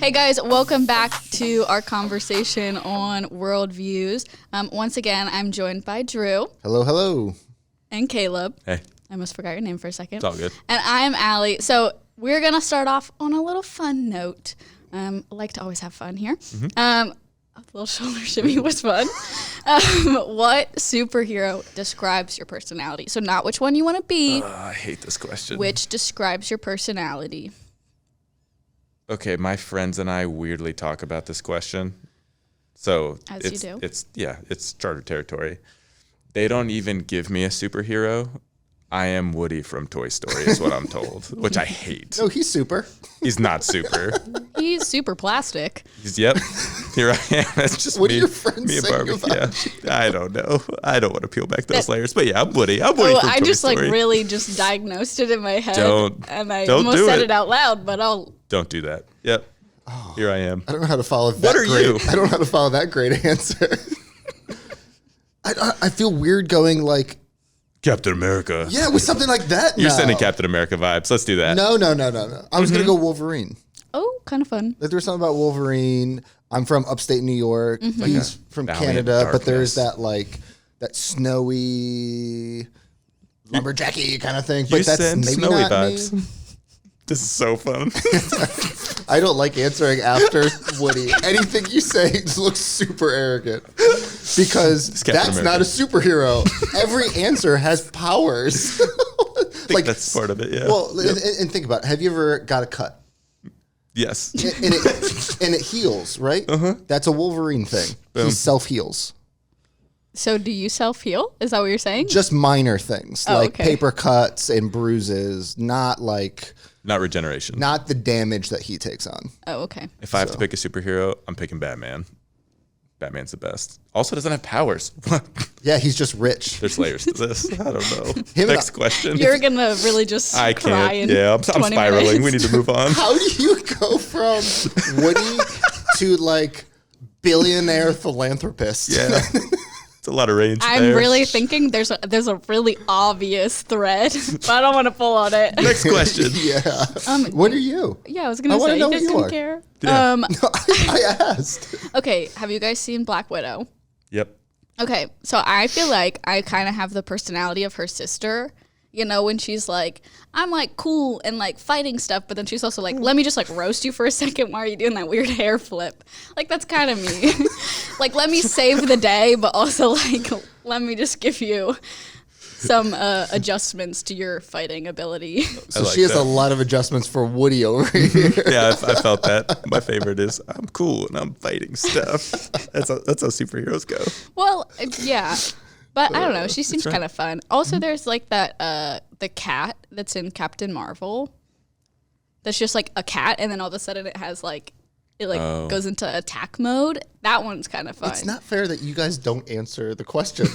Hey guys, welcome back to our conversation on worldviews. Once again, I'm joined by Drew. Hello. And Caleb. Hey. I almost forgot your name for a second. It's all good. And I'm Allie. So we're going to start off on a little fun note. I like to always have fun here. A little shoulder shimmy was fun. What superhero describes your personality? So not which one you want to be. I hate this question. Which describes your personality? Okay, my friends and I weirdly talk about this question. So As you do. It's starter territory. They don't even give me a superhero. I am Woody from Toy Story is what I'm told, which I hate. No, he's super. He's not super. He's super plastic. Yep. Here I am. That's just What me. do your friends me and say Barbie. about Yeah. I don't know. I don't want to peel back those layers. But yeah, I'm Woody. I'm Woody from I Toy just Story. really just diagnosed it in my head. And I don't almost do said it. it out loud, but I'll... Don't do that. Yep. Here I am. I don't know how to follow that. What are you? I don't know how to follow that great answer. I feel weird going like, Captain America. yeah, with something like that. You're now. sending Captain America vibes. Let's do that. No. I was gonna go Wolverine. Oh, kind of fun. Like, there's something about Wolverine. I'm from upstate New York. He's from Valley of Canada, but there's Darkness. that snowy lumberjacky kind of thing. But You that's send maybe snowy not vibes. me. This is so fun. I don't like answering after Woody. Anything you say looks super arrogant because that's Captain not a superhero. Every answer has powers. I think that's part of it, yeah. Well, and think about it. Have you ever got a cut? Yes. And it heals, right? That's a Wolverine thing. He self-heals. So do you self-heal? Is that what you're saying? Just minor things Oh, like okay. paper cuts and bruises, not Not regeneration. the damage that he takes on. Oh, okay. If I have to pick a superhero, I'm picking Batman. Batman's the best. Also doesn't have powers. Yeah, he's just rich. There's layers to this. I don't know. Him Next and question. You're going to really just I cry can't. in Yeah, I'm 20 spiraling. minutes. We need to move on. How do you go from Woody to like billionaire philanthropist? Yeah. It's a lot of range I'm there. really thinking there's a really obvious thread, but I don't want to pull on it. Next question. Yeah. What are you? Yeah, I was going I to wanna say, know you what guys you didn't are. care. Yeah. No, I asked. Okay, have you guys seen Black Widow? Yep. Okay, so I feel like I kind of have the personality of her sister. You know, when she's like, I'm like cool and like fighting stuff, but then she's also like, let me just like roast you for a second. Why are you doing that weird hair flip? Like, that's kind of me. Like, let me save the day, but also like, let me just give you some adjustments to your fighting ability. So like she has that. a lot of adjustments for Woody over here. Yeah, I felt that. My favorite is I'm cool and I'm fighting stuff. That's how superheroes go. Well, yeah. But I don't know. She seems right. kind of fun. Also, there's like that the cat that's in Captain Marvel. That's just like a cat, and then all of a sudden it has like goes into attack mode. That one's kind of fun. It's not fair that you guys don't answer the question.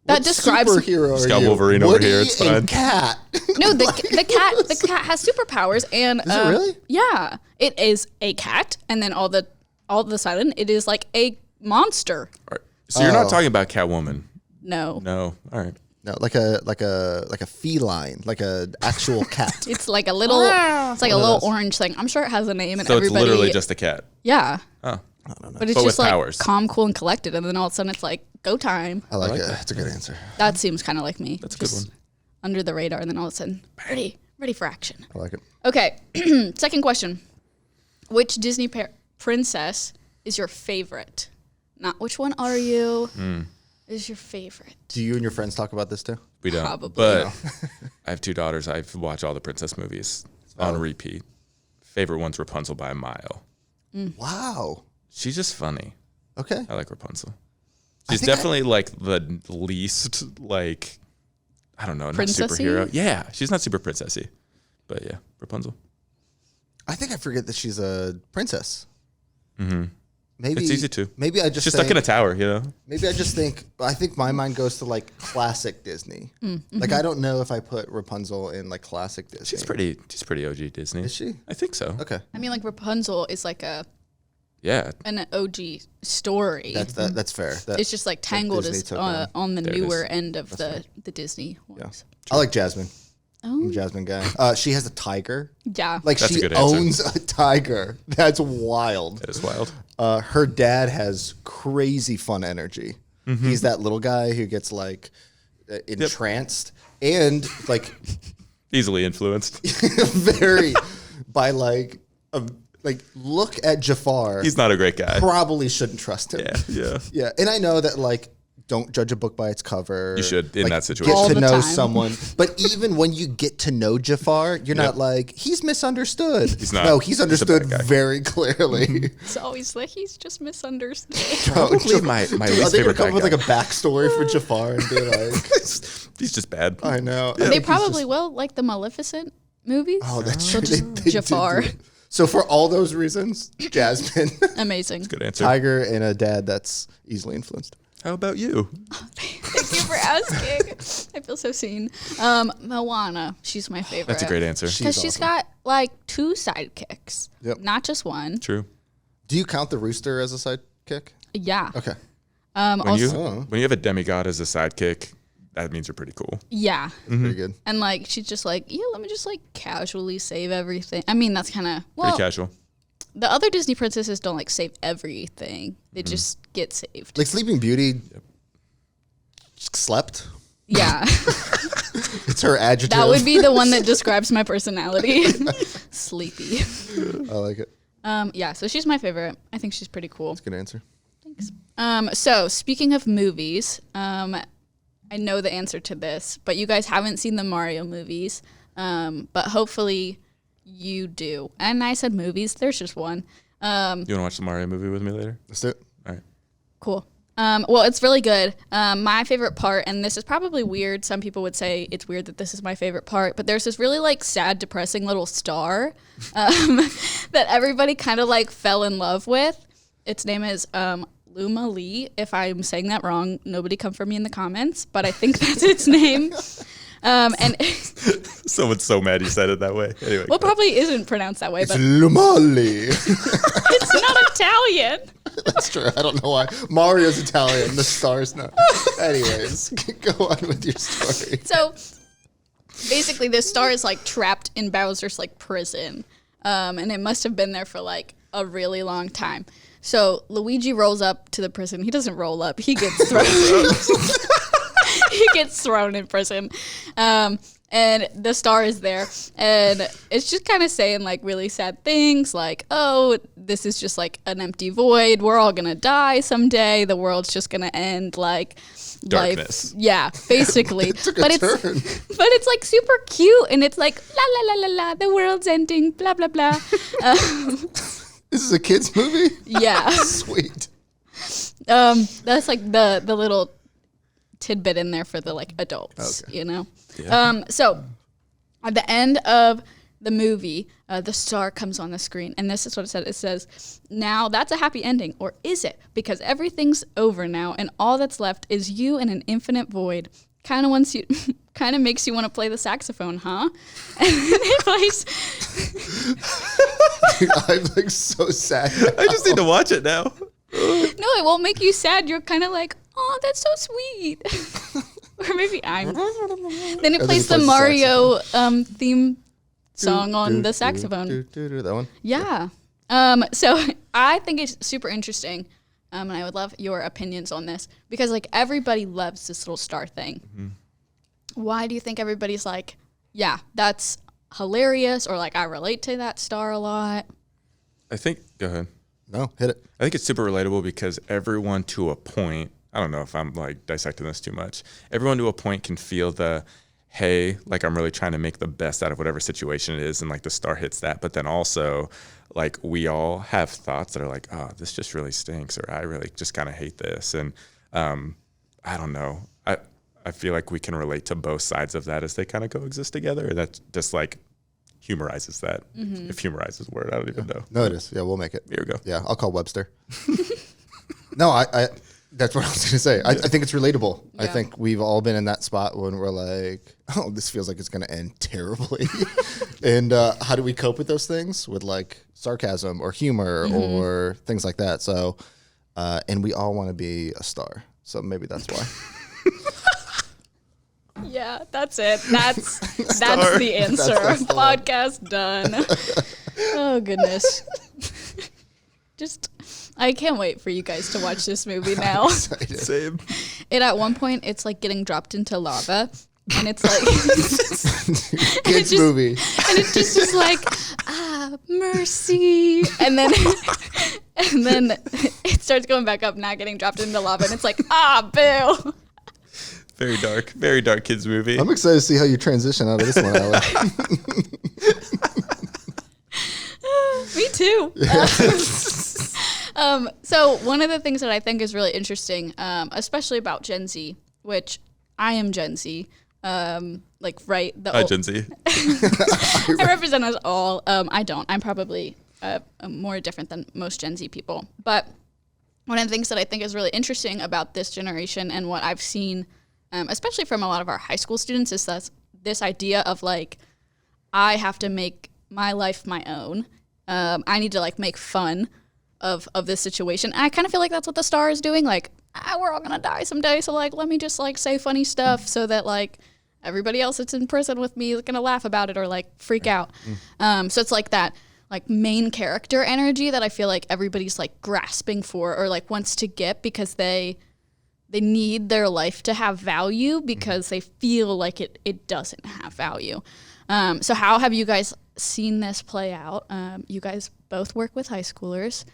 That What describes- superhero Just are got you? Wolverine over Woody here, it's fine. and Cat. No, the cat has superpowers, and Is it really? Yeah, it is a cat, and then all of a sudden it is like a monster. All right. So you're not talking about Catwoman. No, No. All right. No, like a feline, like a actual cat. it's like a little, it's like a little orange thing. I'm sure it has a name, and So it's everybody. literally just a cat. Yeah. Oh. But it's But just with like powers. calm, cool, and collected, and then all of a sudden it's like go time. I like it. That's a good answer. That seems kind of like me. That's a good Just one. Under the radar, and then all of a sudden ready for action. I like it. Okay, second question: which Disney princess is your favorite? Not which one are you? Is your favorite? Do you and your friends talk about this too? We don't. Probably. But I have 2 daughters. I watch all the princess movies on repeat. Favorite one's Rapunzel by a mile. Wow. She's just funny. Okay. I like Rapunzel. She's definitely like the least like I don't know, not Princessy? superhero. Yeah, she's not super princessy. But yeah, Rapunzel. I think I forget that she's a princess. Mm-hmm. Maybe It's easy to. Maybe I just She's think, stuck in a tower, you know? Maybe I just think. I think my mind goes to like classic Disney. Mm-hmm. Like I don't know if I put Rapunzel in like classic Disney. She's pretty OG Disney. Is she? I think so. Okay. I mean, like Rapunzel is like Yeah. an OG story. That's fair. That, It's just like Tangled Disney is took on. on the There it newer is. end of the Disney ones. I like Jasmine. I'm a Jasmine guy. She has a tiger. Yeah. Like That's a she good answer. owns a tiger. That's wild. That is wild. Her dad has crazy fun energy. He's that little guy who gets like entranced and like Easily influenced. very by like look at Jafar. He's not a great guy. Probably shouldn't trust him. Yeah. Yeah, and I know that like don't judge a book by its cover. You should in Like, that situation. All Get to the know time. someone, but even when you get to know Jafar, you're not like he's misunderstood. He's not. No, he's He's a understood bad guy. very clearly. It's always like he's just misunderstood. Probably my Are least they gonna favorite come bad up with guy. like a backstory for Jafar and be like, He's just bad. I know. They probably will, like the Maleficent movies. Oh, that's So true. just They did Jafar. do it. So for all those reasons, Jasmine, Amazing. Good answer. tiger, and a dad that's easily influenced. How about you? Thank you for asking. I feel so seen. Moana, she's my favorite. That's a great answer. Because she's got like 2 sidekicks, Yep. not just one. True. Do you count the rooster as a sidekick? Yeah. Okay. When Also, you have a demigod as a sidekick, that means you're pretty cool. yeah. Pretty good. And like she's just like, yeah, let me just like casually save everything. I mean, that's kind of Pretty well. casual. The other Disney princesses don't like save everything; they just get saved. Like Sleeping Beauty slept. Yeah, It's her adjective. that would be the one that describes my personality. Sleepy. I like it. Yeah, so she's my favorite. I think she's pretty cool. Good answer. So speaking of movies, I know the answer to this, but you guys haven't seen the Mario movies. But hopefully you do. And I said movies. There's just one. You want to watch the Mario movie with me later? Let's do it. All right. Cool. Well, it's really good. My favorite part, and this is probably weird. Some people would say it's weird that this is my favorite part, but there's this really like sad, depressing little star that everybody kind of like fell in love with. Its name is Luma Lee. If I'm saying that wrong, nobody come for me in the comments, but I think that's its name. And Someone's so mad you said it that way. Anyway. well, probably isn't pronounced that way, It's but Lumali. it's not Italian. That's true. I don't know why. Mario's Italian. The star's not. Anyways, go on with your story. So basically, this star is like trapped in Bowser's like prison, and it must have been there for like a really long time. So Luigi rolls up to the prison. He doesn't roll up. He gets thrown. He gets thrown in prison. And the star is there, and it's just kind of saying like really sad things, like, "Oh, this is just like an empty void. We're all gonna die someday. The world's just gonna end." Like Darkness. life. Yeah, basically. Took a but turn. but it's like super cute, and it's like la la la la la. The world's ending. Blah blah blah. This is a kid's movie? Yeah. Sweet. That's like the little tidbit in there for the like adults, Okay. you know. Yeah. So at the end of the movie, the star comes on the screen, and this is what it said. It says, "Now that's a happy ending, or is it? Because everything's over now, and all that's left is you in an infinite void. Kind of makes you want to play the saxophone, huh?" And then it plays. I'm like so sad. I just need to watch it now. No, it won't make you sad. You're kind of like, "Oh, that's so sweet." Or maybe I'm. Then it Or plays the Mario theme song on the saxophone. That one? Yeah. So I think it's super interesting, and I would love your opinions on this because like everybody loves this little star thing. Mm-hmm. Why do you think everybody's like, yeah, that's hilarious, or like I relate to that star a lot? I think, go ahead. No, hit it. I think it's super relatable because everyone to a point, I don't know if I'm like dissecting this too much, everyone to a point can feel the, hey, like I'm really trying to make the best out of whatever situation it is, and like the star hits that. But then also, like we all have thoughts that are like, oh, this just really stinks, or I really just kind of hate this. And I don't know. I feel like we can relate to both sides of that as they kind of coexist together. And that just like humorizes that. Mm-hmm. If humorize is a word, I don't even know. No, it is. Yeah, we'll make it. Here we go. Yeah, I'll call Webster. No, I that's what I was going to say. I think it's relatable. I Yeah. think we've all been in that spot when we're like, oh, this feels like it's going to end terribly. And how do we cope with those things? With like sarcasm or humor or things like that. So, and we all want to be a star. So maybe that's why. Yeah, that's it. That's the answer. Podcast done. Oh goodness. I can't wait for you guys to watch this movie now. Same. And at one point, it's like getting dropped into lava, and it's like Kids movie. and it just is like mercy, and then it starts going back up, not getting dropped into lava, and it's like boo. Very dark kids movie. I'm excited to see how you transition out of this one, Allie. Me too. So one of the things that I think is really interesting, especially about Gen Z, which I am Gen Z, Gen Z. I represent us all. I don't. I'm probably more different than most Gen Z people. But one of the things that I think is really interesting about this generation and what I've seen, especially from a lot of our high school students, is that this idea of like, I have to make my life my own. I need to like make fun of this situation. I kind of feel like that's what the star is doing. Like, we're all gonna die someday, so like, let me just like say funny stuff so that like everybody else that's in prison with me is gonna laugh about it or like freak out. So it's like that like main character energy that I feel like everybody's like grasping for or like wants to get because they need their life to have value because they feel like it doesn't have value. So how have you guys seen this play out? You guys both work with high schoolers.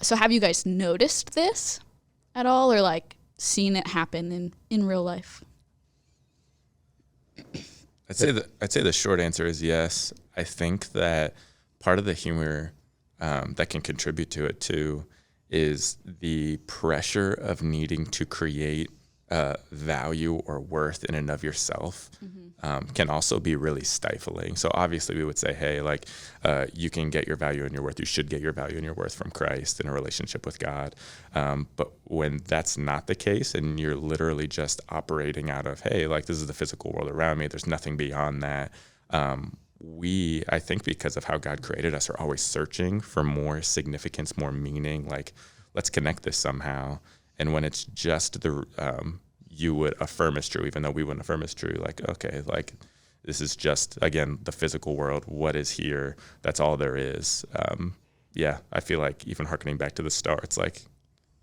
So have you guys noticed this at all or like seen it happen in real life? I'd say the short answer is yes. I think that part of the humor that can contribute to it too is the pressure of needing to create value or worth in and of yourself can also be really stifling. So obviously we would say, hey, like you can get your value and your worth. You should get your value and your worth from Christ in a relationship with God. But when that's not the case and you're literally just operating out of, hey, like this is the physical world around me, there's nothing beyond that. I think because of how God created us, are always searching for more significance, more meaning, like let's connect this somehow. And when it's just you would affirm as true, even though we wouldn't affirm as true, like, okay, like this is just, again, the physical world, what is here, that's all there is. I feel like even hearkening back to the start, it's like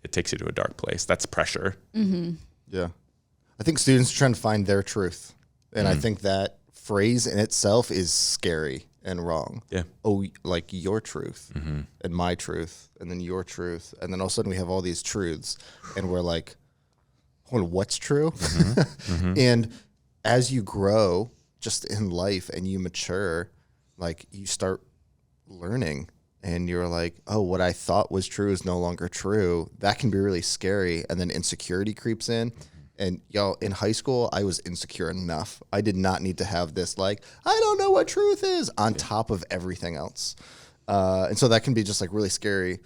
it takes you to a dark place. That's pressure. Mm-hmm. Yeah. I think students are trying to find their truth. And I think that phrase in itself is scary and wrong. Yeah. Oh, like your truth and my truth and then your truth. And then all of a sudden we have all these truths and we're like, hold on, what's true? And as you grow just in life and you mature, like you start learning and you're like, oh, what I thought was true is no longer true. That can be really scary. And then insecurity creeps in. And y'all, in high school, I was insecure enough. I did not need to have this, like, I don't know what truth is on top of everything else. And so that can be just like really scary.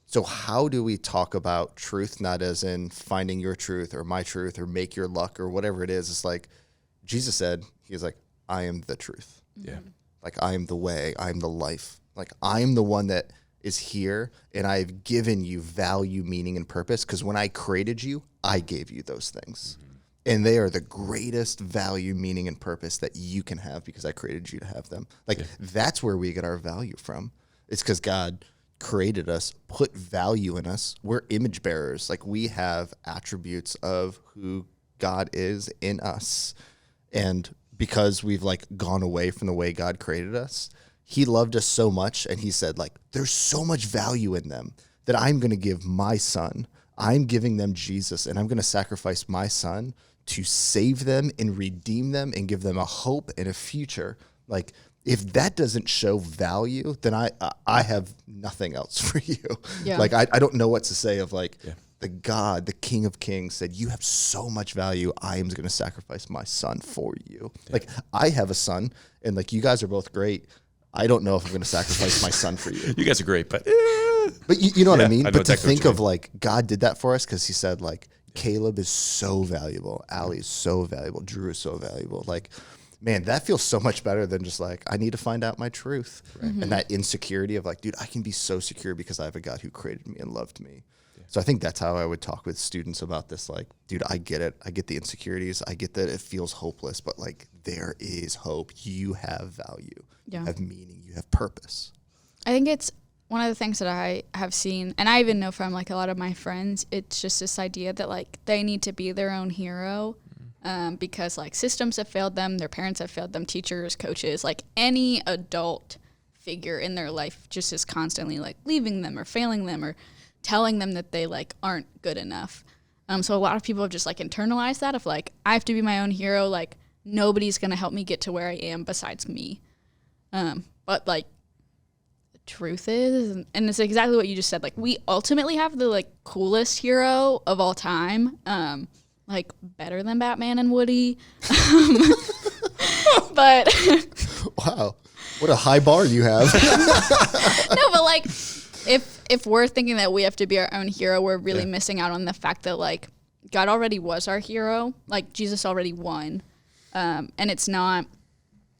So how do we talk about truth, not as in finding your truth or my truth or make your luck or whatever it is? It's like Jesus said, he was like, I am the truth. Yeah. Like I am the way, I am the life. Like I am the one that is here and I've given you value, meaning, and purpose because when I created you, I gave you those things. And they are the greatest value, meaning, and purpose that you can have because I created you to have them. Like that's where we get our value from. It's because God created us, put value in us. We're image bearers. Like we have attributes of who God is in us. And because we've like gone away from the way God created us, he loved us so much. And he said like, there's so much value in them that I'm going to give my son. I'm giving them Jesus and I'm going to sacrifice my son to save them and redeem them and give them a hope and a future. Like if that doesn't show value, then I have nothing else for you. Yeah. Like I don't know what to say of like the God, the King of Kings said, you have so much value. I am going to sacrifice my son for you. Yeah. Like I have a son and like you guys are both great. I don't know if I'm going to sacrifice my son for you. You guys are great, but you know what I mean? But to think of like God did that for us because he said like Caleb is so valuable. Allie is so valuable. Drew is so valuable. Like, man, that feels so much better than just like, I need to find out my truth. Right. And that insecurity of like, dude, I can be so secure because I have a God who created me and loved me. Yeah. So I think that's how I would talk with students about this. Like, dude, I get it. I get the insecurities. I get that it feels hopeless, but like there is hope. You have value. Yeah. You have meaning. You have purpose. I think it's one of the things that I have seen, and I even know from like a lot of my friends, it's just this idea that like they need to be their own hero because like systems have failed them, their parents have failed them, teachers, coaches, like any adult figure in their life just is constantly like leaving them or failing them or telling them that they like aren't good enough. So a lot of people have just like internalized that of like, I have to be my own hero. Like nobody's going to help me get to where I am besides me. But like the truth is, and it's exactly what you just said, like we ultimately have the like coolest hero of all time. Like better than Batman and Woody. But Wow. What a high bar you have. no, but like if we're thinking that we have to be our own hero, we're really missing out on the fact that like God already was our hero. Like Jesus already won. And it's not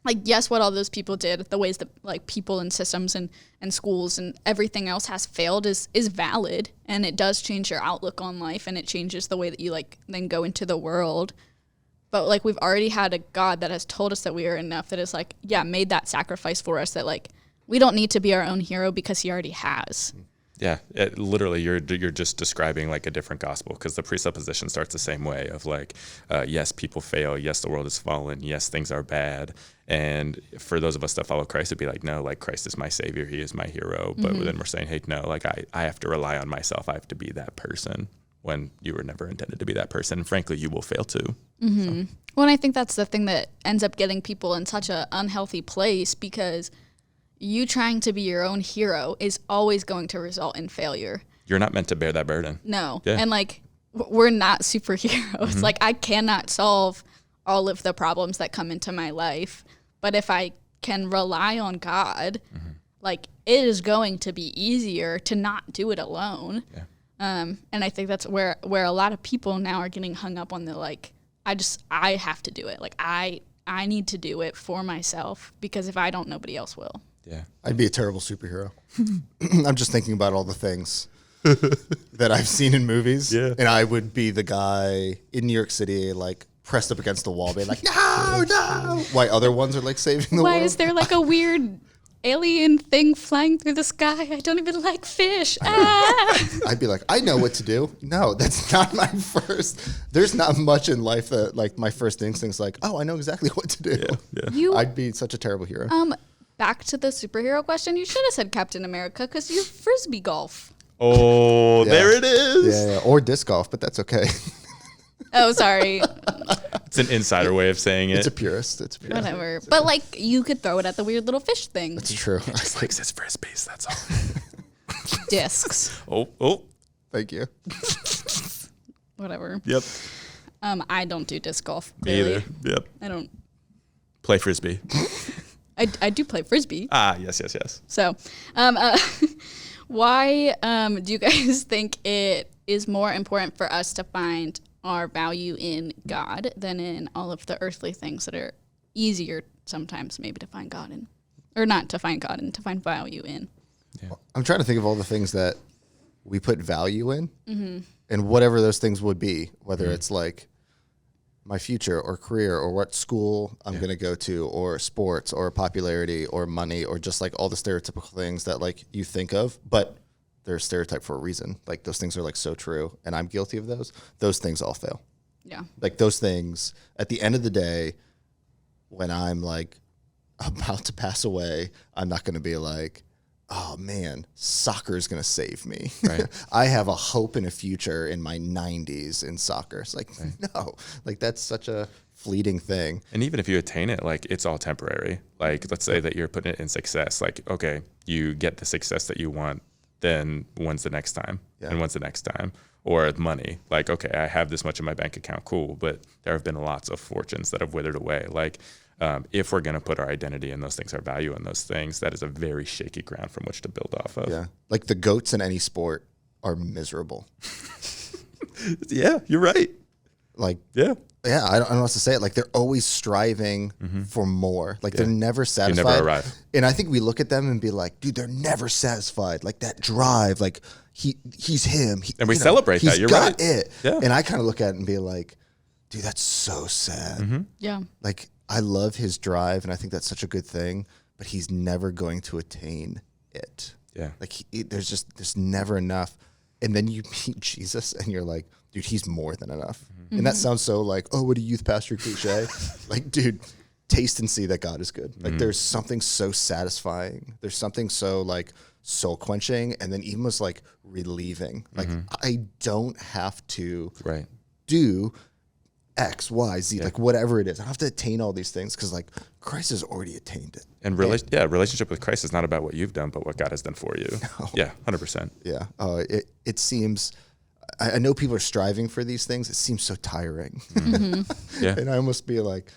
like, yes, what all those people did, the ways that like people and systems and schools and everything else has failed is valid. And it does change your outlook on life, and it changes the way that you like then go into the world. But like we've already had a God that has told us that we are enough, that is like, yeah, made that sacrifice for us, that like we don't need to be our own hero because he already has. Yeah, literally, you're just describing like a different gospel, because the presupposition starts the same way of like, yes, people fail. Yes, the world is fallen. Yes, things are bad. And for those of us that follow Christ, it'd be like, no, like Christ is my savior. He is my hero. But then we're saying, hey, no, like I have to rely on myself. I have to be that person, when you were never intended to be that person. And frankly, you will fail too. Mm-hmm. So. Well, and I think that's the thing that ends up getting people in such an unhealthy place, because you trying to be your own hero is always going to result in failure. You're not meant to bear that burden. No. Yeah. And like, we're not superheroes. Like, I cannot solve all of the problems that come into my life. But if I can rely on God, like, it is going to be easier to not do it alone. Yeah. And I think that's where a lot of people now are getting hung up on the, like, I have to do it. Like, I need to do it for myself, because if I don't, nobody else will. Yeah. I'd be a terrible superhero. I'm just thinking about all the things that I've seen in movies. Yeah. And I would be the guy in New York City, like, pressed up against the wall, being like, no. Why other ones are, like, saving the world. Why is there, like, a weird alien thing flying through the sky? I don't even like fish. I'd be like, I know what to do. No, that's not my first. There's not much in life that, like, my first instinct's like, oh, I know exactly what to do. Yeah. I'd be such a terrible hero. Back to the superhero question, you should have said Captain America, because you frisbee golf. Oh, Yeah. there it is. Yeah, or disc golf, but that's okay. Oh, sorry. It's an insider way of saying it. It's a purist. Whatever. But, like, you could throw it at the weird little fish thing. It's true. Just likes his frisbees, that's all. Discs. Oh. Thank you. Whatever. Yep. I don't do disc golf. Me Clearly. either. Yep. I don't. Play frisbee. I do play frisbee. Yes. So, why do you guys think it is more important for us to find our value in God than in all of the earthly things that are easier sometimes maybe to find God in? Or not to find God in, to find value in. Yeah. I'm trying to think of all the things that we put value in, and whatever those things would be, whether it's like my future or career or what school I'm going to go to, or sports or popularity or money, or just like all the stereotypical things that like you think of, but they're stereotyped for a reason. Like those things are like so true, and I'm guilty of those. Those things all fail. Yeah. Like those things at the end of the day, when I'm like about to pass away, I'm not going to be like, oh man, soccer is going to save me. Right. I have a hope and a future in my 90s in soccer. It's like, no, like that's such a fleeting thing. And even if you attain it, like it's all temporary. Like let's say that you're putting it in success. Like, okay, you get the success that you want. Then when's the next time? Yeah. And when's the next time? Or money. Like, okay, I have this much in my bank account. Cool. But there have been lots of fortunes that have withered away. Like, if we're going to put our identity in those things, our value in those things, that is a very shaky ground from which to build off of. Yeah. Like the goats in any sport are miserable. Yeah, you're right. Like, Yeah. yeah, I don't know what to say it. Like they're always striving for more. Like they're never satisfied. You never arrive. And I think we look at them and be like, dude, they're never satisfied. Like that drive, like he's him. And we celebrate that. You're right. He's got it. Yeah. And I kind of look at it and be like, dude, that's so sad. Yeah. Like I love his drive, and I think that's such a good thing, but he's never going to attain it. Yeah. Like there's never enough. And then you meet Jesus and you're like, dude, he's more than enough. And that sounds so like, oh, what a youth pastor cliche. Like, dude, taste and see that God is good. Like there's something so satisfying. There's something so like soul quenching, and then even was like relieving. Like I don't have to do X, Y, Z, like whatever it is. I don't have to attain all these things because like Christ has already attained it. And relationship with Christ is not about what you've done, but what God has done for you. No. Yeah, 100%. Yeah. It seems, I know people are striving for these things. It seems so tiring. Yeah. And I almost be like,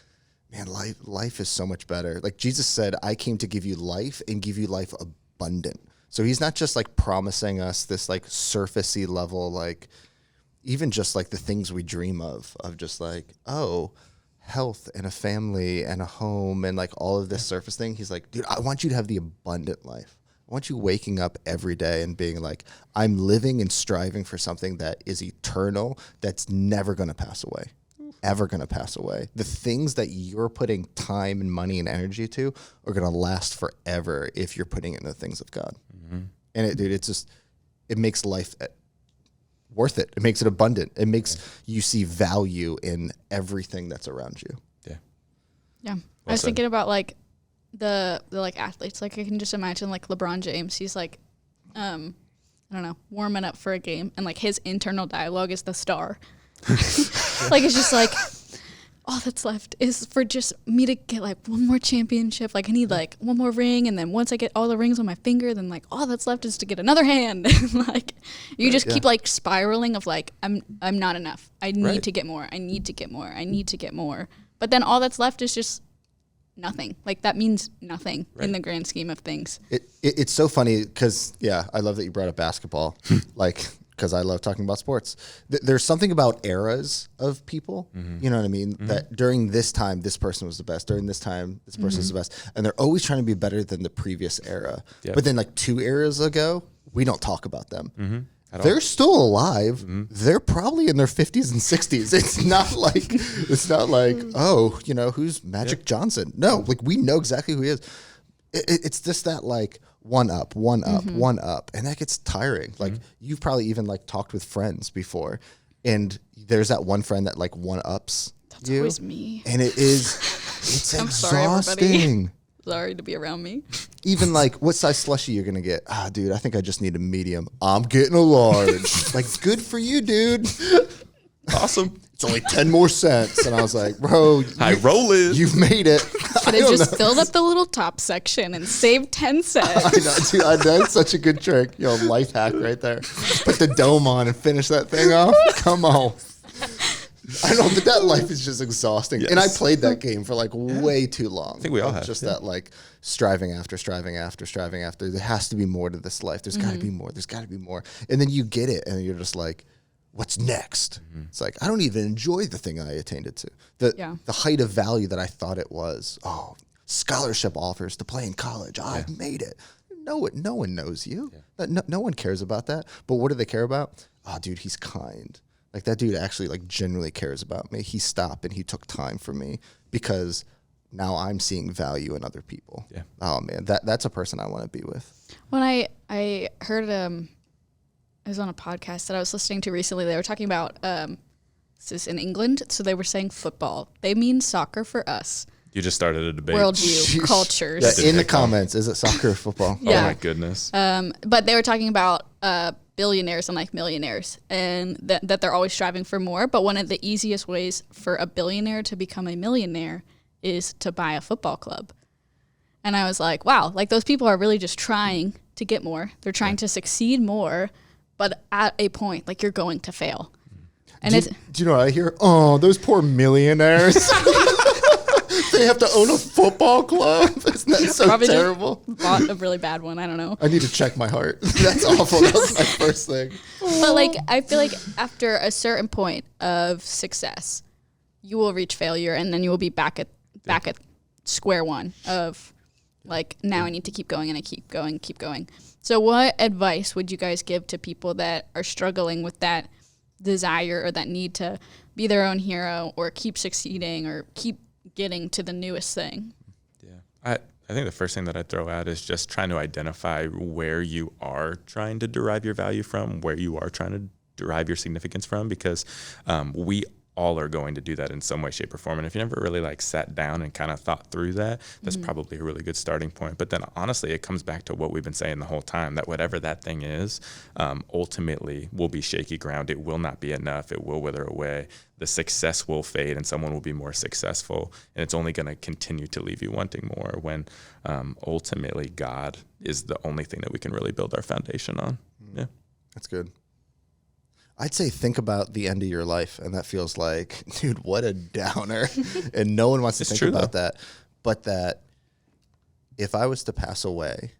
man, life is so much better. Like Jesus said, I came to give you life and give you life abundant. So he's not just like promising us this like surfacey level, like even just like the things we dream of just like, oh, health and a family and a home and like all of this surface thing. He's like, dude, I want you to have the abundant life. I want you waking up every day and being like, I'm living and striving for something that is eternal, that's never going to pass away, ever going to pass away. The things that you're putting time and money and energy to are going to last forever if you're putting it in the things of God. And it makes life worth it. It makes it abundant. It makes you see value in everything that's around you. Yeah. Well I was said. thinking about like the like athletes. Like I can just imagine like LeBron James. He's like, I don't know, warming up for a game, and like his internal dialogue is the star. Like it's just like, all that's left is for just me to get like one more championship. Like I need like one more ring, and then once I get all the rings on my finger, then like all that's left is to get another hand. Like you just keep like spiraling of like I'm not enough. I need to get more. I need to get more. I need to get more. But then all that's left is just nothing. Like that means nothing in the grand scheme of things. It's so funny because I love that you brought up basketball. Like, because I love talking about sports. There's something about eras of people, you know what I mean? That during this time, this person was the best. During this time, this person was the best. And they're always trying to be better than the previous era. Yep. But then like 2 eras ago, we don't talk about them. They're still alive. They're probably in their 50s and 60s. It's not like, oh, you know, who's Magic Johnson? No, like we know exactly who he is. It's just that like, one up, and that gets tiring. Like you've probably even like talked with friends before, and there's that one friend that like one ups That's you, always me. and it's I'm sorry, everybody. exhausting. Sorry to be around me. Even like, what size slushie you're gonna get? Dude, I think I just need a medium. I'm getting a large. Like, good for you, dude. Awesome. It's only 10 more cents. And I was like, bro, High rollers. you've made it. Could have just filled up the little top section and saved 10 cents. I know, dude, that's such a good trick. Life hack right there. Put the dome on and finish that thing off. Come on. I know, but that life is just exhausting. Yes. And I played that game for like way too long. I think we all have. Just that like striving after. There has to be more to this life. There's got to be more. There's got to be more. And then you get it and you're just like, what's next? It's like, I don't even enjoy the thing I attained it to. The height of value that I thought it was. Oh, scholarship offers to play in college. I've made it. No one knows you. No one cares about that. But what do they care about? Oh, dude, he's kind. Like that dude actually like genuinely cares about me. He stopped and he took time for me because now I'm seeing value in other people. Yeah. Oh man, that's a person I want to be with. When I heard it was on a podcast that I was listening to recently. They were talking about this is in England, so they were saying football. They mean soccer for us. You just started a debate. Worldview, cultures. Yeah, in the comments, is it soccer or football? Yeah. Oh my goodness. But they were talking about billionaires and like millionaires, and that they're always striving for more. But one of the easiest ways for a billionaire to become a millionaire is to buy a football club. And I was like, wow, like those people are really just trying to get more. They're trying to succeed more, but at a point, like you're going to fail. And do you know what I hear? Oh, those poor millionaires. They have to own a football club. Isn't that so probably terrible? Bought a really bad one. I don't know. I need to check my heart. That's awful. That was my first thing. But like, I feel like after a certain point of success, you will reach failure, and then you will be back at square one of like, now I need to keep going, and I keep going. So what advice would you guys give to people that are struggling with that desire or that need to be their own hero or keep succeeding or keep getting to the newest thing? Yeah. I think the first thing that I'd throw out is just trying to identify where you are trying to derive your value from, where you are trying to derive your significance from, because we all are going to do that in some way, shape, or form. And if you never really like sat down and kind of thought through that, that's probably a really good starting point. But then honestly, it comes back to what we've been saying the whole time, that whatever that thing is, ultimately will be shaky ground. It will not be enough. It will wither away. The success will fade and someone will be more successful. And it's only going to continue to leave you wanting more when ultimately God is the only thing that we can really build our foundation on. Yeah. That's good. I'd say think about the end of your life, and that feels like, dude, what a downer. And no one wants to think about that. But that if I was to pass away,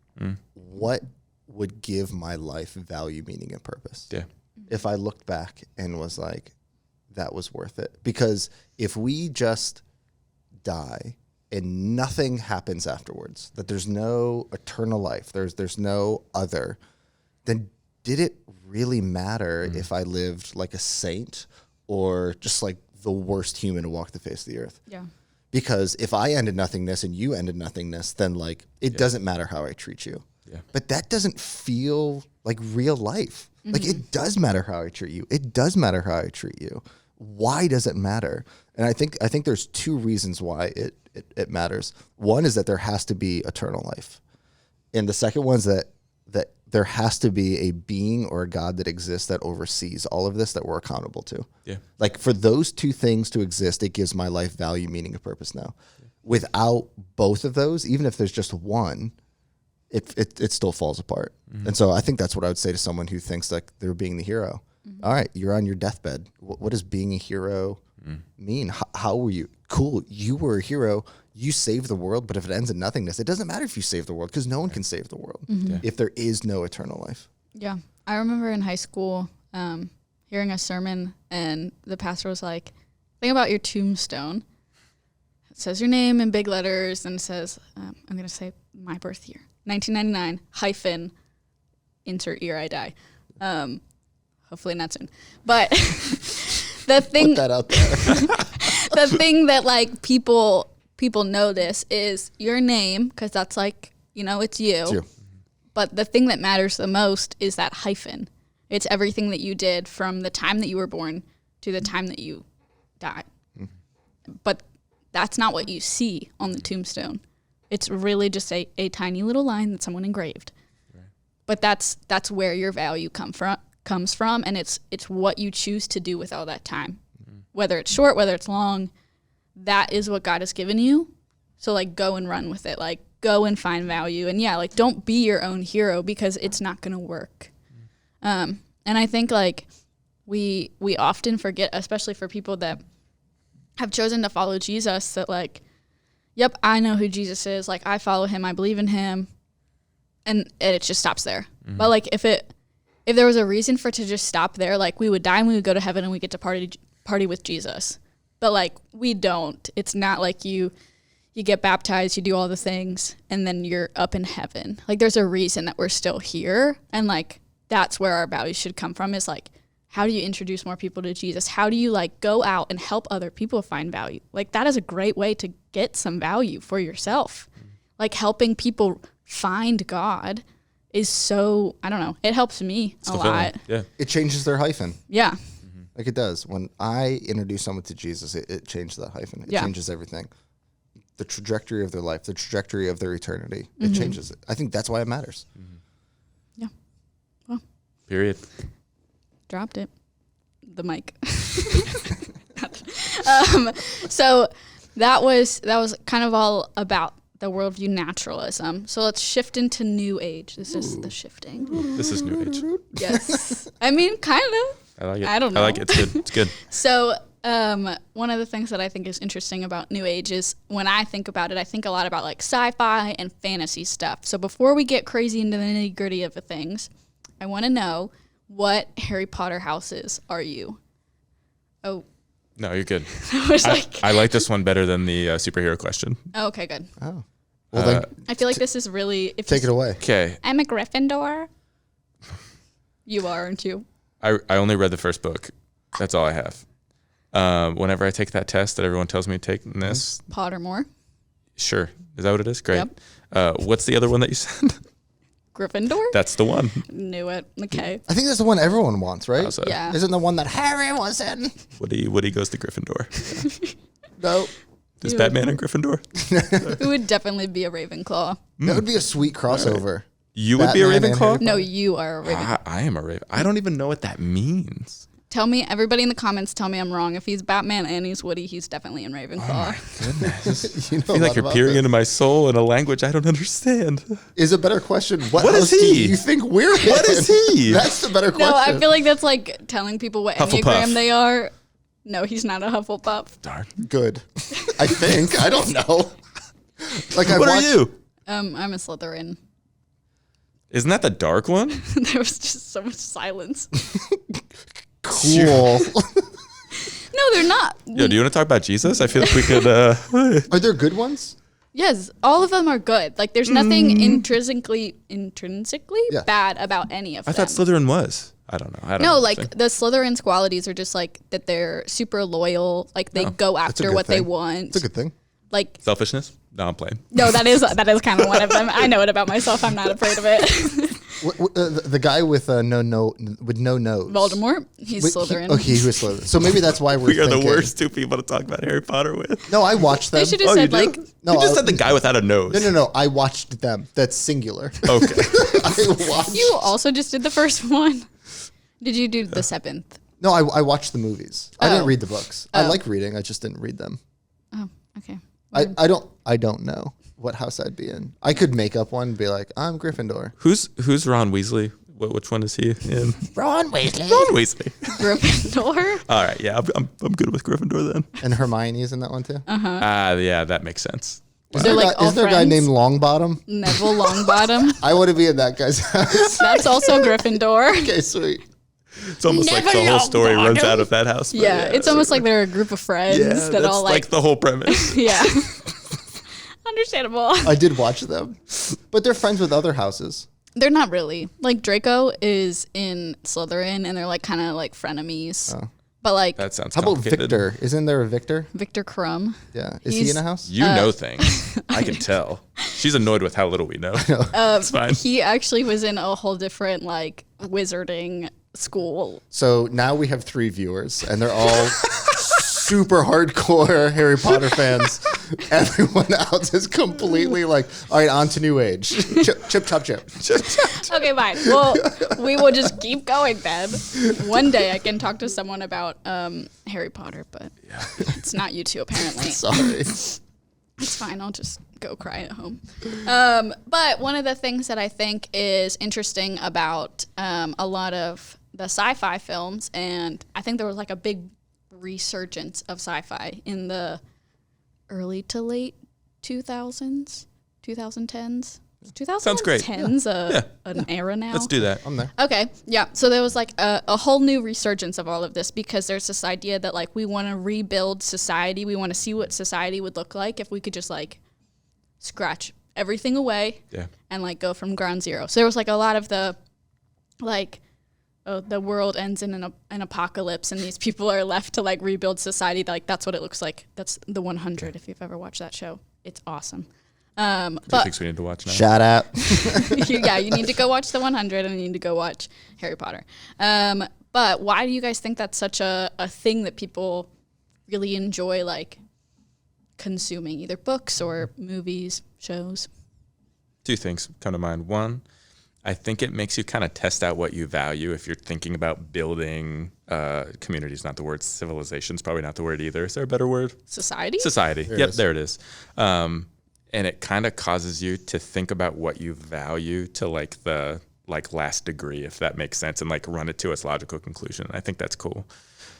what would give my life value, meaning, and purpose? Yeah. If I looked back and was like, that was worth it. Because if we just die and nothing happens afterwards, that there's no eternal life, there's no other, then did it really matter if I lived like a saint or just like the worst human to walk the face of the earth? Yeah. Because if I ended nothingness and you ended nothingness, then like it doesn't matter how I treat you. Yeah. But that doesn't feel like real life. Like it does matter how I treat you. It does matter how I treat you. Why does it matter? And I think there's two reasons why it matters. One is that there has to be eternal life. And the second one is that there has to be a being or a God that exists that oversees all of this that we're accountable to. Yeah. Like for those two things to exist, it gives my life value, meaning, and purpose now. Yeah. Without both of those, even if there's just one, it still falls apart. And so I think that's what I would say to someone who thinks like they're being the hero. All right, you're on your deathbed. What does being a hero mean? How were you? Cool, you were a hero. You saved the world, but if it ends in nothingness, it doesn't matter if you save the world because no one can save the world if there is no eternal life. Yeah. I remember in high school hearing a sermon, and the pastor was like, think about your tombstone. It says your name in big letters, and it says, I'm going to say my birth year, 1999, hyphen, insert year I die. Hopefully not soon. But the thing... Put that out there. The thing that like people notice is your name, because that's like, it's you. It's you. But the thing that matters the most is that hyphen. It's everything that you did from the time that you were born to the time that you died. But that's not what you see on the tombstone. It's really just a tiny little line that someone engraved. Right. But that's where your value comes from, and it's what you choose to do with all that time. Whether it's short, whether it's long, that is what God has given you. So like go and run with it. Like go and find value. And yeah, like don't be your own hero because it's not going to work. And I think like we often forget, especially for people that have chosen to follow Jesus, that like, yep, I know who Jesus is. Like I follow him, I believe in him, and it just stops there. But like if there was a reason for it to just stop there, like we would die and we would go to heaven and we get to party with Jesus. But like we don't. It's not like you get baptized, you do all the things, and then you're up in heaven. Like there's a reason that we're still here, and like that's where our values should come from, is like how do you introduce more people to Jesus? How do you like go out and help other people find value? Like that is a great way to get some value for yourself. Like helping people find God is so, I don't know, it helps me a lot. Yeah. It changes their hyphen. Yeah. Like it does. When I introduce someone to Jesus, it changes that hyphen. It changes everything. The trajectory of their life, the trajectory of their eternity. It changes it. I think that's why it matters. Yeah. Well. Period. Dropped it. The mic. So that was kind of all about the worldview naturalism. So let's shift into New Age. This is the shifting. This is New Age. Yes. I mean, kind of. I like it. I don't know. I like it. It's good. It's good. So one of the things that I think is interesting about New Age is when I think about it, I think a lot about like sci-fi and fantasy stuff. So before we get crazy into the nitty-gritty of the things, I want to know, what Harry Potter houses are you? Oh, No, you're good. I was like, I like this one better than the superhero question. oh, okay, good. Oh. Well, then I feel like this is really. If take you- it away. Okay. I'm a Gryffindor. You are, aren't you? I only read the first book. That's all I have. Whenever I take that test that everyone tells me to take in this, Pottermore. sure. Is that what it is? Great. Yep. What's the other one that you said? Gryffindor? That's the one. Knew it. Okay. I think that's the one everyone wants, right? How's that? Yeah. Isn't the one that Harry was in? Woody goes to Gryffindor. No. Is Ew. Batman in Gryffindor? It would definitely be a Ravenclaw. That would be a sweet crossover. You would be a Batman and Ravenclaw? Harry No, you are a Ravenclaw. I am a Raven. I don't even know what that means. Tell me, everybody in the comments, tell me I'm wrong. If he's Batman and he's Woody, he's definitely in Ravenclaw. You know I feel like you're peering into my soul in a language I don't understand. Is a better question. What What house is do he? you think we're in? What is he? That's the better question. No, I feel like that's like telling people what Hufflepuff. Enneagram they are. No, he's not a Hufflepuff. Darn. Good. I think. I don't know. Like I What watched, are you? I'm a Slytherin. Isn't that the dark one? There was just so much silence. Cool. No, they're not. Yo, do you want to talk about Jesus? I feel like we could. Are there good ones? Yes, all of them are good. Like, there's nothing intrinsically Yeah. bad about any of I them. thought Slytherin was. I don't know. I don't No, know. like the Slytherin's qualities are just like that they're super loyal. Like they go a after good what they thing. want. It's a good thing. Like Selfishness? No, I'm playing. no, that is kind of one of them. I know it about myself. I'm not afraid of it. The guy with no nose. Voldemort, he's Wait, Slytherin. Okay, he was Slytherin. So maybe that's why we're We are the thinking- worst two people to talk about Harry Potter with. No, I watched them. They should have Oh, said you do? like No, you just I- said the guy without a nose. No. I watched them. That's singular. Okay. I watched. you also just did the first one. Did you do the seventh? No, I watched the movies. I didn't Oh. read the books. I like reading. I just didn't read them. Oh, okay. I don't know what house I'd be in. I could make up one and be like, I'm Gryffindor. Who's Ron Weasley? Which one is he in? Ron Weasley. Ron Weasley. Gryffindor. All right. Yeah, I'm good with Gryffindor then. And Hermione's in that one too. Yeah, that makes sense. Is They're there, like a guy, is all there a guy friends? named Longbottom? Neville Longbottom. I want to be in that guy's house. That's also Gryffindor. Okay, sweet. It's almost like the Never whole story know, runs Bottom. out of that house. but Yeah, it's almost like they're a group of friends that that's all like the whole premise. yeah. Understandable. I did watch them, but they're friends with other houses. They're not really. Like Draco is in Slytherin and they're like kind of like frenemies. Oh. But like That sounds How about complicated. Victor? Isn't there a Victor? Victor Crumb. Yeah. Is he He's- in a house? You know things. I can tell. She's annoyed with how little we know. It's fine. He actually was in a whole different like wizarding school. So now we have 3 viewers, and they're all super hardcore Harry Potter fans. Everyone else is completely like, all right, on to New Age. Chip, chop, chip. Okay, fine. Well, we will just keep going then. One day I can talk to someone about Harry Potter, but it's not you two apparently. Sorry. It's fine. I'll just go cry at home. But one of the things that I think is interesting about a lot of the sci-fi films, and I think there was like a big resurgence of sci-fi in the early to late 2000s, 2010s. 2010s Sounds great. An era now. Let's do that. I'm there. Okay, yeah. So there was like a whole new resurgence of all of this because there's this idea that like we want to rebuild society. We want to see what society would look like if we could just like scratch everything away Yeah. and like go from ground zero. So there was like a lot of the like, oh, the world ends in an apocalypse and these people are left to like rebuild society. Like that's what it looks like. That's the 100. If you've ever watched that show, it's awesome. Two But things we need to watch now. Shout out. yeah, you need to go watch the 100 and you need to go watch Harry Potter. But why do you guys think that's such a thing that people really enjoy, like consuming either books or movies, shows? 2 things come to mind. One, I think it makes you kind of test out what you value if you're thinking about building communities, not the word civilization's probably not the word either. Is there a better word? Society? Society. There it Yep, is. there it is. And it kind of causes you to think about what you value to like the like last degree, if that makes sense, and like run it to its logical conclusion. I think that's cool.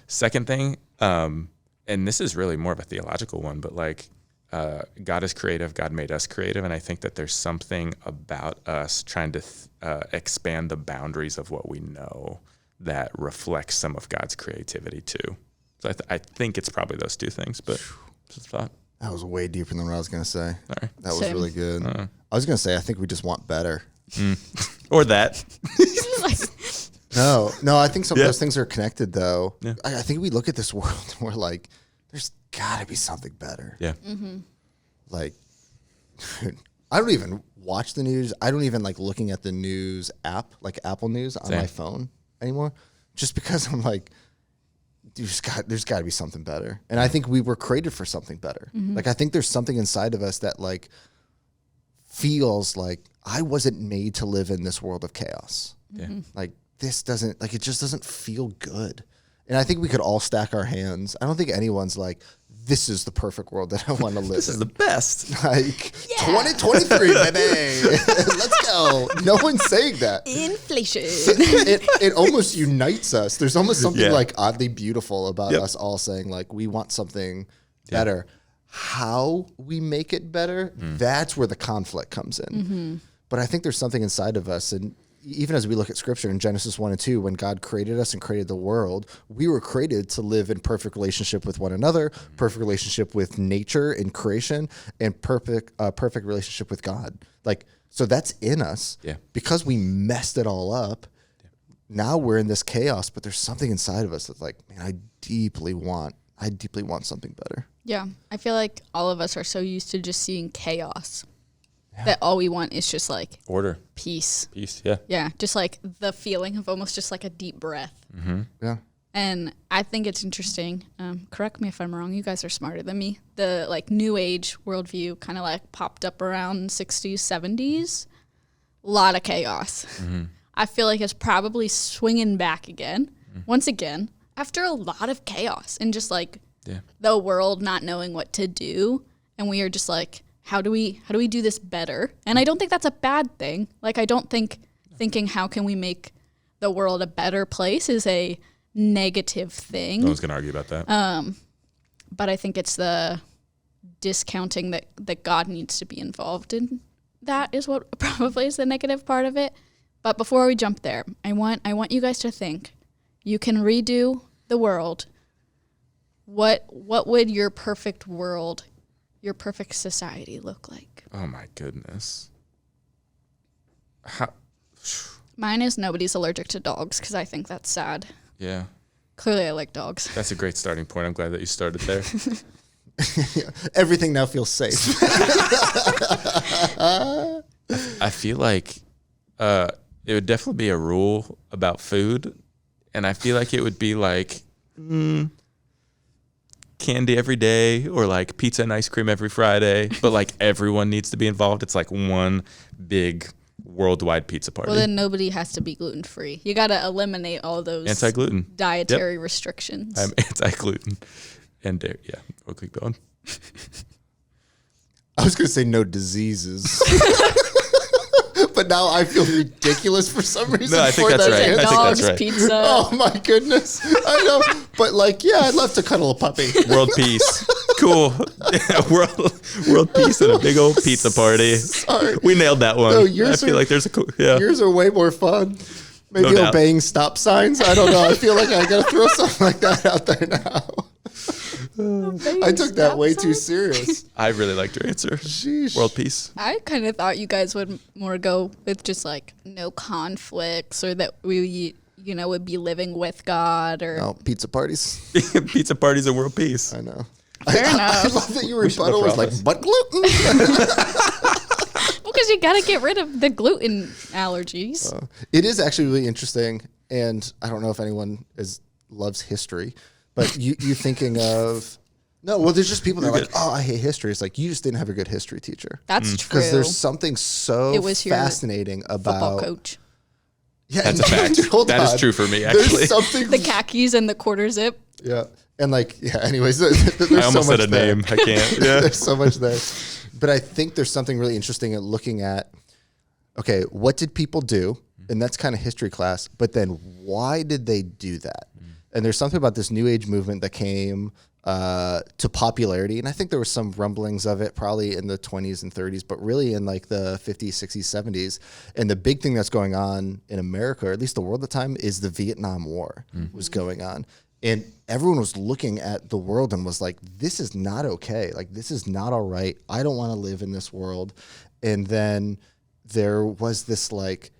Second thing, and this is really more of a theological one, but like God is creative, God made us creative, and I think that there's something about us trying to expand the boundaries of what we know that reflects some of God's creativity too. So I think it's probably those two things, but just a thought. That was way deeper than what I was going to say. Sorry. That was Same. really good. I was going to say, I think we just want better. Or that. Like, No, I think some of those things are connected, though. Yeah. I think we look at this world and we're like, there's got to be something better. Yeah. Like, I don't even watch the news. I don't even like looking at the news app, like Apple News on my phone anymore, just because I'm like, there's got to be something better. And I think we were created for something better. Like, I think there's something inside of us that like feels like I wasn't made to live in this world of chaos. Yeah. Like, this doesn't, like, it just doesn't feel good. And I think we could all stack our hands. I don't think anyone's like, this is the perfect world that I want to live This in. is the best. Like, 2023, baby. Let's go. No one's saying that. inflation. It almost unites us. There's almost something Yeah. like oddly beautiful about us all saying like, we want something better. How we make it better, that's where the conflict comes in. But I think there's something inside of us, and even as we look at scripture in Genesis 1 and 2, when God created us and created the world, we were created to live in perfect relationship with one another, perfect relationship with nature and creation, and perfect relationship with God. Like, so that's in us. Yeah. Because we messed it all up, now we're in this chaos, but there's something inside of us that's like, man, I deeply want something better. Yeah, I feel like all of us are so used to just seeing chaos that all we want is just like Order. peace. Peace. Yeah. Yeah, just like the feeling of almost just like a deep breath. Yeah. And I think it's interesting. Correct me if I'm wrong. You guys are smarter than me. The like new age worldview kind of like popped up around 60s, 70s. A lot of chaos. I feel like it's probably swinging back again, once again, after a lot of chaos and just like the world not knowing what to do. And we are just like, how do we do this better? And I don't think that's a bad thing. Like, I don't think thinking how can we make the world a better place is a negative thing. No one's going to argue about that. But I think it's the discounting that God needs to be involved in. That is what probably is the negative part of it. But before we jump there, I want you guys to think, you can redo the world. What would your perfect world, your perfect society look like? Oh, my goodness. Mine is nobody's allergic to dogs because I think that's sad. Yeah. Clearly, I like dogs. That's a great starting point. I'm glad that you started there. Everything now feels safe. I feel like it would definitely be a rule about food. And I feel like it would be like candy every day or like pizza and ice cream every Friday. But like everyone needs to be involved. It's like one big worldwide pizza party. Well, then nobody has to be gluten-free. You got to eliminate all those Anti-gluten. dietary restrictions. I'm anti-gluten and dairy. Yeah, we'll keep going. I was going to say no diseases. But now I feel ridiculous for some reason. No, I think for that's that right. answer. I think Dogs, that's right. pizza. Oh my goodness. I know. But like, yeah, I'd love to cuddle a puppy. World peace. Cool. Yeah, world peace and a big old pizza party. Sorry. We nailed that one. No, I feel like there's a cool, yeah. Yours are way more fun. Maybe No doubt. obeying stop signs. I don't know. I feel like I got to throw something like that out there now. I took that way too serious. I really liked your answer. Sheesh. World peace. I kind of thought you guys would more go with just like no conflicts, or that we, would be living with God, or No, pizza parties. Pizza parties and world peace. I know. Fair I enough. love that your should rebuttal look was for like, office. but gluten. because you got to get rid of the gluten allergies. It is actually really interesting, and I don't know if anyone loves history, but you thinking of there's just people that are like, oh, I hate history. It's like you just didn't have a good history teacher. That's true. Because there's something so It was your fascinating football about coach. Yeah, That's a fact. hold That is on. true for me, actually. There's something. The khakis and the quarter zip. Yeah, and like anyways, there's I almost so said much a there. name. I can't. Yeah. There's so much there, but I think there's something really interesting at looking at. Okay, what did people do? And that's kind of history class. But then why did they do that? And there's something about this new age movement that came to popularity. And I think there were some rumblings of it probably in the 20s and 30s, but really in like the 50s, 60s, 70s. And the big thing that's going on in America, or at least the world at the time, is the Vietnam War was going on. And everyone was looking at the world and was like, this is not okay. Like, this is not all right. I don't want to live in this world. And then there was this like,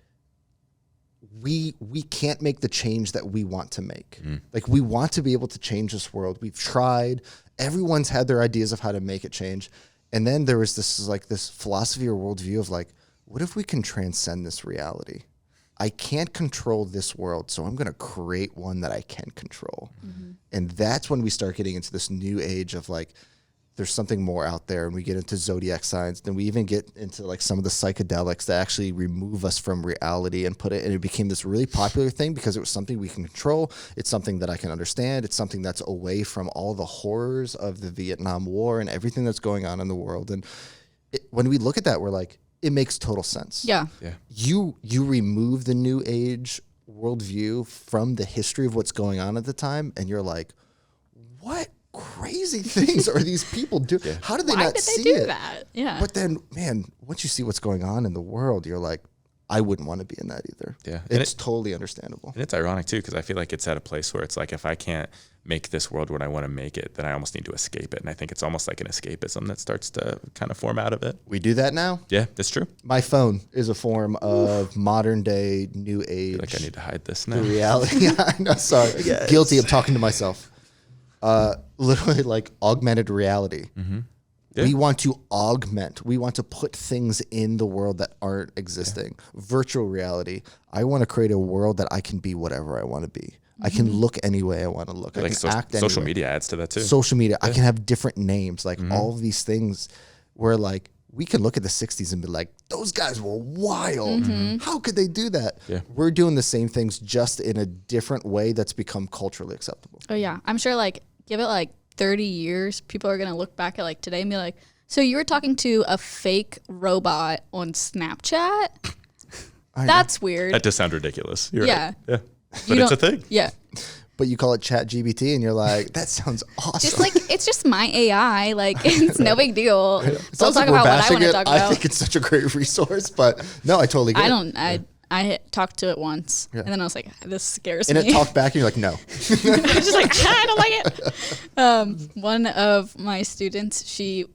we can't make the change that we want to make. Like, we want to be able to change this world. We've tried. Everyone's had their ideas of how to make it change. And then there was this philosophy or worldview of like, what if we can transcend this reality? I can't control this world, so I'm going to create one that I can control. And that's when we start getting into this new age of like, there's something more out there, and we get into zodiac signs. Then we even get into like some of the psychedelics that actually remove us from reality and put it, and it became this really popular thing because it was something we can control. It's something that I can understand. It's something that's away from all the horrors of the Vietnam War and everything that's going on in the world. And when we look at that, we're like, it makes total sense. Yeah. You remove the new age worldview from the history of what's going on at the time, and you're like, what crazy things are these people doing? How did they Why not did see they do it? that? Yeah. But then, man, once you see what's going on in the world, you're like, I wouldn't want to be in that either. Yeah. It's totally understandable. And it's ironic too, because I feel like it's at a place where it's like, if I can't make this world what I want to make it, then I almost need to escape it. And I think it's almost like an escapism that starts to kind of form out of it. We do that now? Yeah, that's true. My phone is a form of modern day new age. I feel like I need to hide this now. Reality. I know, sorry. Yes. Guilty of talking to myself. Literally like augmented reality. Yeah. We want to augment. We want to put things in the world that aren't existing. Virtual reality. I want to create a world that I can be whatever I want to be. I can look any way I want to look. I Like can act social anyway. media adds to that too. Social media. I can have different names. Like all of these things where like we can look at the 60s and be like, those guys were wild. How could they do that? Yeah. We're doing the same things just in a different way that's become culturally acceptable. Oh yeah, I'm sure like give it like 30 years, people are gonna look back at like today and be like, so you were talking to a fake robot on Snapchat? That's weird. That does sound ridiculous. You're Yeah. right. Yeah. But it's a thing. Yeah. But you call it Chat GBT and you're like, that sounds awesome. Just like it's just my AI. Like it's no big deal. It We'll sounds talk like we're about what I bashing want to it. talk I about. think it's such a great resource, but no, I totally get it. I talked to it once, and then I was like, "This scares And me." it talked back, and you're like, no. I was just like, I don't like it. One of my students, she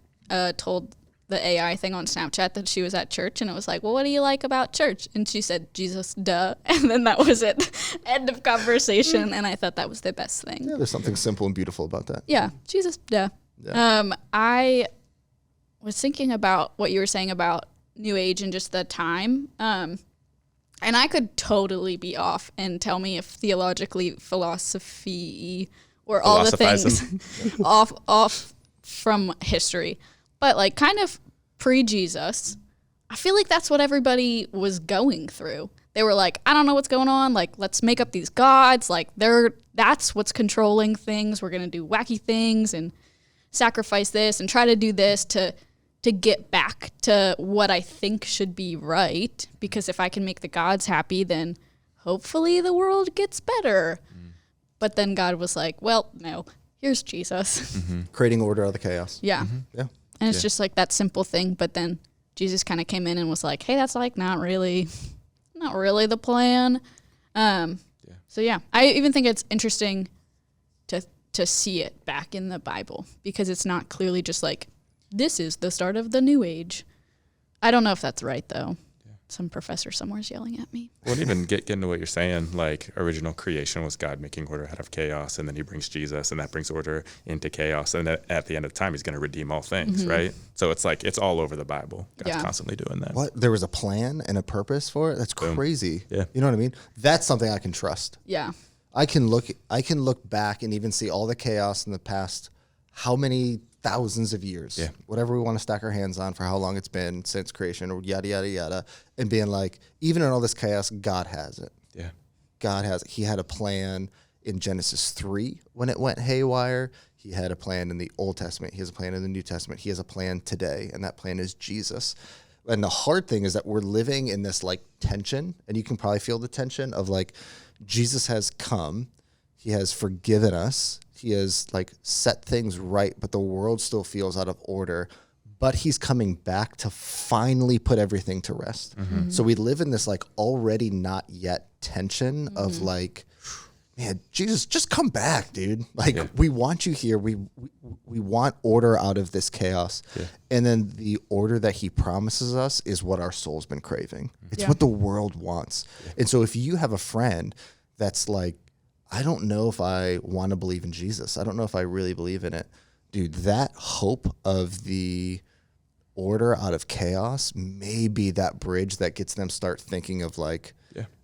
told the AI thing on Snapchat that she was at church, and it was like, well, what do you like about church? And she said, Jesus, duh. And then that was it. End of conversation. And I thought that was the best thing. Yeah, there's something simple and beautiful about that. Yeah, Jesus, duh. Yeah. I was thinking about what you were saying about New Age and just the time. And I could totally be off and tell me if theologically, philosophy, or all the things off from history. But like kind of pre-Jesus, I feel like that's what everybody was going through. They were like, I don't know what's going on. Like, let's make up these gods. Like, that's what's controlling things. We're going to do wacky things and sacrifice this and try to do this to get back to what I think should be right. Because if I can make the gods happy, then hopefully the world gets better. But then God was like, well, no, here's Jesus. Creating order out of the chaos. Yeah. Yeah. And it's just like that simple thing. But then Jesus kind of came in and was like, hey, that's like not really the plan. So yeah, I even think it's interesting to see it back in the Bible because it's not clearly just like, this is the start of the New Age. I don't know if that's right though. Yeah. Some professor somewhere's yelling at me. Well, even get into what you're saying, like original creation was God making order out of chaos, and then he brings Jesus, and that brings order into chaos. And at the end of time, he's going to redeem all things, right? So it's like, it's all over the Bible. God's constantly doing that. What? There was a plan and a purpose for it? That's crazy. Yeah. You know what I mean? That's something I can trust. Yeah. I can look back and even see all the chaos in the past, how many thousands of years, whatever we want to stack our hands on for how long it's been since creation or yada, yada, yada, and being like, even in all this chaos, God has it. Yeah. God has it. He had a plan in Genesis 3 when it went haywire. He had a plan in the Old Testament. He has a plan in the New Testament. He has a plan today, and that plan is Jesus. And the hard thing is that we're living in this like tension, and you can probably feel the tension of like, Jesus has come. He has forgiven us. He has like set things right, but the world still feels out of order. But he's coming back to finally put everything to rest. So we live in this like already not yet tension of like, man, Jesus, just come back, dude. Like we want you here. We want order out of this chaos. Yeah. And then the order that he promises us is what our soul's been craving. It's what the world wants. Yeah. And so if you have a friend that's like, I don't know if I want to believe in Jesus. I don't know if I really believe in it. Dude, that hope of the order out of chaos may be that bridge that gets them start thinking of like,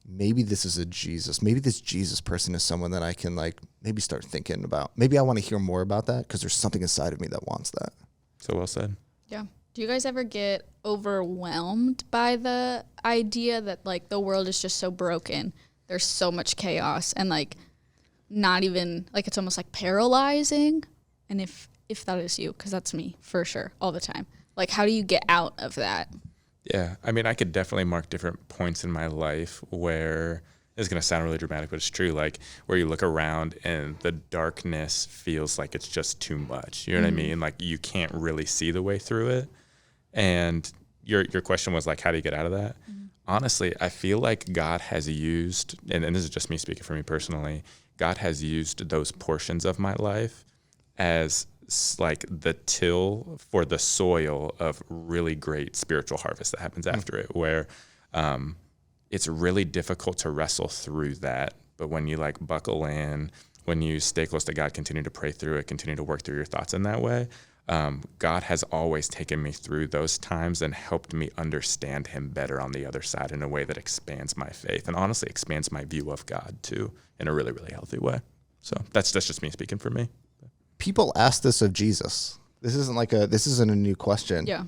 maybe this is a Jesus. Maybe this Jesus person is someone that I can like maybe start thinking about. Maybe I want to hear more about that because there's something inside of me that wants that. So well said. Yeah. Do you guys ever get overwhelmed by the idea that like the world is just so broken? There's so much chaos and like not even like it's almost like paralyzing. And if that is you, because that's me for sure all the time. Like how do you get out of that? Yeah, I mean, I could definitely mark different points in my life where it's going to sound really dramatic, but it's true. Like where you look around and the darkness feels like it's just too much. You know what I mean? Like you can't really see the way through it. And your question was like, how do you get out of that? Honestly, I feel like God has used, and this is just me speaking for me personally, God has used those portions of my life as like the till for the soil of really great spiritual harvest that happens after it, where it's really difficult to wrestle through that. But when you like buckle in, when you stay close to God, continue to pray through it, continue to work through your thoughts in that way, God has always taken me through those times and helped me understand him better on the other side in a way that expands my faith and honestly expands my view of God too in a really, really healthy way. So that's just me speaking for me. People ask this of Jesus. This isn't a new question. Yeah.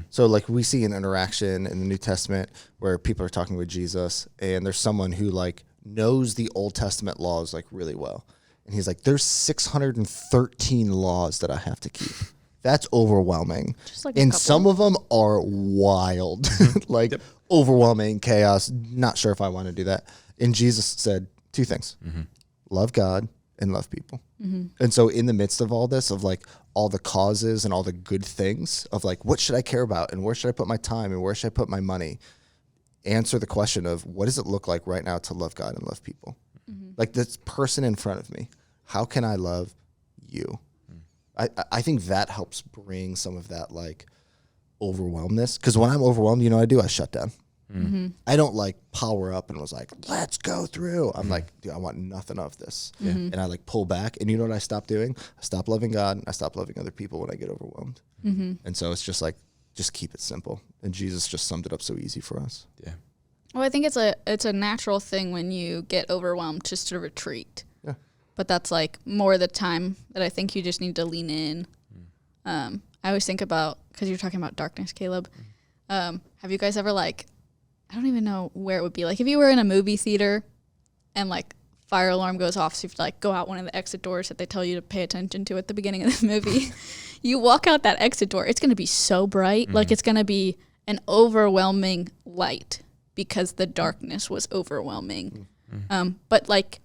So like we see an interaction in the New Testament where people are talking with Jesus and there's someone who like knows the Old Testament laws like really well. And he's like, there's 613 laws that I have to keep. That's overwhelming. Just like and some of them are wild, like overwhelming chaos. Not sure if I want to do that. And Jesus said two things, love God and love people. And so in the midst of all this, of like all the causes and all the good things of like, what should I care about and where should I put my time and where should I put my money? Answer the question of what does it look like right now to love God and love people? Like this person in front of me, how can I love you? I think that helps bring some of that like overwhelmedness. Because when I'm overwhelmed, you know what I do? I shut down. I don't like power up and was like, let's go through. I'm like, dude, I want nothing of this. And I like pull back. And you know what I stop doing? I stop loving God and I stop loving other people when I get overwhelmed. And so it's just like, just keep it simple. And Jesus just summed it up so easy for us. Yeah. Well, I think it's a natural thing when you get overwhelmed just to retreat. Yeah. But that's like more the time that I think you just need to lean in. I always think about, because you're talking about darkness, Caleb. Have you guys ever like, I don't even know where it would be. Like if you were in a movie theater and like fire alarm goes off, so you have to like go out one of the exit doors that they tell you to pay attention to at the beginning of the movie. You walk out that exit door, it's going to be so bright. Like it's going to be an overwhelming light because the darkness was overwhelming. But like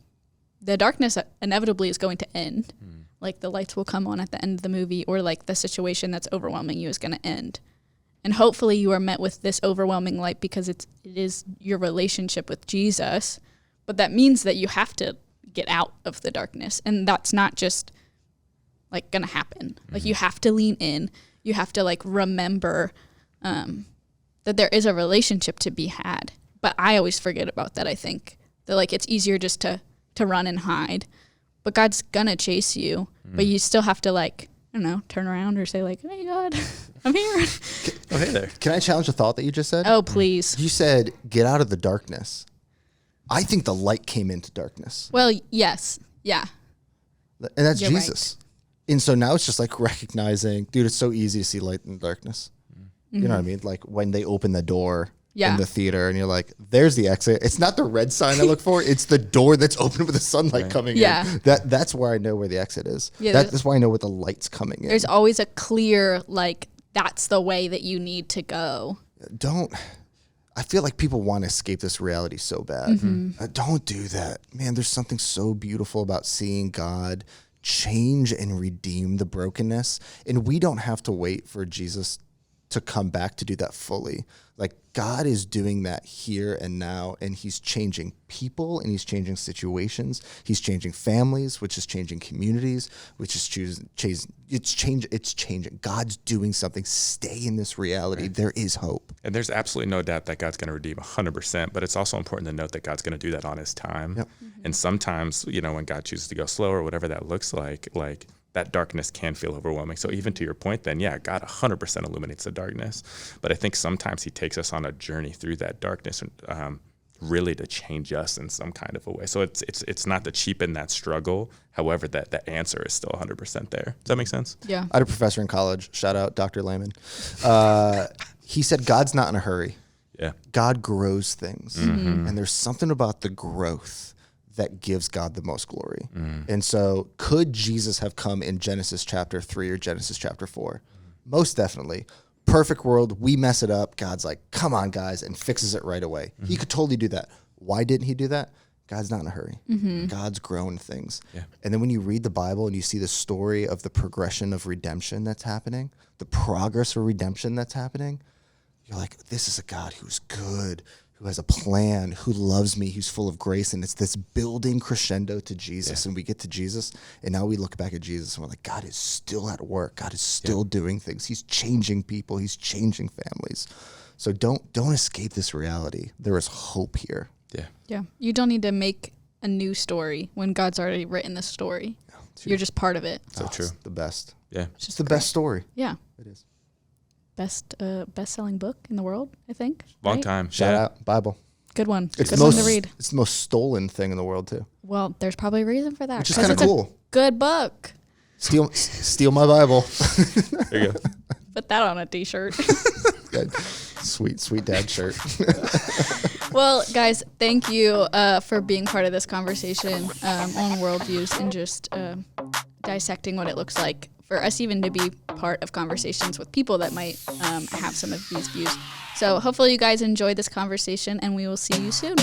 the darkness inevitably is going to end. Like the lights will come on at the end of the movie, or like the situation that's overwhelming you is going to end. And hopefully you are met with this overwhelming light because it is your relationship with Jesus. But that means that you have to get out of the darkness. And that's not just like going to happen. Like you have to lean in. You have to like remember that there is a relationship to be had. But I always forget about that, I think. That like it's easier just to run and hide. But God's going to chase you. But you still have to like, I don't know, turn around or say like, hey, God, I'm here. Oh, hey there. Can I challenge a thought that you just said? Oh, please. You said, get out of the darkness. I think the light came into darkness. Well, yes. Yeah. And that's You're Jesus. Right. And so now it's just like recognizing, dude, it's so easy to see light in the darkness. You know what I mean? Like when they open the door in the theater and you're like, there's the exit. It's not the red sign I look for. It's the door that's open with the sunlight coming in. That's where I know where the exit is. Yeah, that's why I know where the light's coming in. There's always a clear, like, that's the way that you need to go. I feel like people want to escape this reality so bad. Don't do that. Man, there's something so beautiful about seeing God change and redeem the brokenness. And we don't have to wait for Jesus to come back to do that fully. Like God is doing that here and now, and he's changing people and he's changing situations. He's changing families, which is changing communities, which is it's changing. God's doing something. Stay in this reality. Right. There is hope. And there's absolutely no doubt that God's going to redeem 100%, but it's also important to note that God's going to do that on his time. Yep. And sometimes, when God chooses to go slower, whatever that looks like that darkness can feel overwhelming. So even to your point then, yeah, God 100% illuminates the darkness. But I think sometimes he takes us on a journey through that darkness, really to change us in some kind of a way. So it's not to cheapen that struggle. However, that the answer is still 100% there. Does that make sense? Yeah. I had a professor in college, shout out Dr. Lehman. He said, God's not in a hurry. Yeah. God grows things. Mm-hmm. And there's something about the growth that gives God the most glory. And so could Jesus have come in Genesis chapter 3 or Genesis chapter 4? Most definitely. Perfect world, we mess it up. God's like, come on, guys, and fixes it right away. He could totally do that. Why didn't he do that? God's not in a hurry. God's growing things. Yeah. And then when you read the Bible and you see the story of the progression of redemption that's happening, the progress of redemption that's happening, you're like, this is a God who's good, who has a plan, who loves me, who's full of grace. And it's this building crescendo to Jesus. And we get to Jesus, and now we look back at Jesus, and we're like, God is still at work. God is still doing things. He's changing people. He's changing families. So don't escape this reality. There is hope here. Yeah. Yeah. You don't need to make a new story when God's already written the story. You're just part of it. So true. It's the best. Yeah. It's just the best story. Yeah. It is. Best-selling book in the world, I think. Long time. Shout out Bible. Good one. It's good the most, one to read. It's the most stolen thing in the world too. Well, there's probably a reason for that. Which is kind of cool. Good book. Steal my Bible. There you go. Put that on a t-shirt. Good. Sweet dad shirt. Well, guys, thank you for being part of this conversation on worldviews and just dissecting what it looks like for us even to be part of conversations with people that might have some of these views. So hopefully you guys enjoyed this conversation, and we will see you soon.